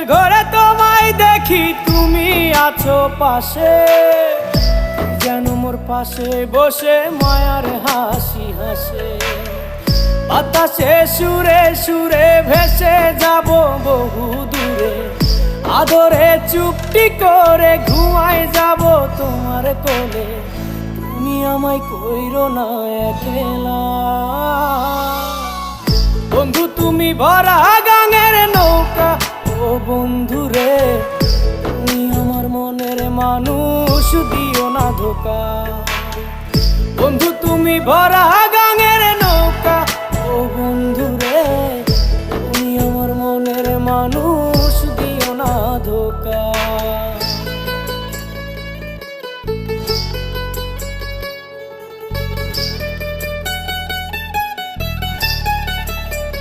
ঘুমের ঘরে তোমায় দেখি, তুমি আছো পাশে, যেন মোর পাশে বসে মায়ার হাসি হাসে। বাতাসে সুরে সুরে ভেসে যাব বহু দূরে, আদরে চুপটি করে ঘুমায় যাব তোমার কোলে। তুমি আমায় কইরো না একলা বন্ধু, তুমি ভরা গাঙের নৌকা। ও বন্ধু রে, তুমি আমার মনের মানুষ, দিও না ধোকা। বন্ধু তুমি ভরা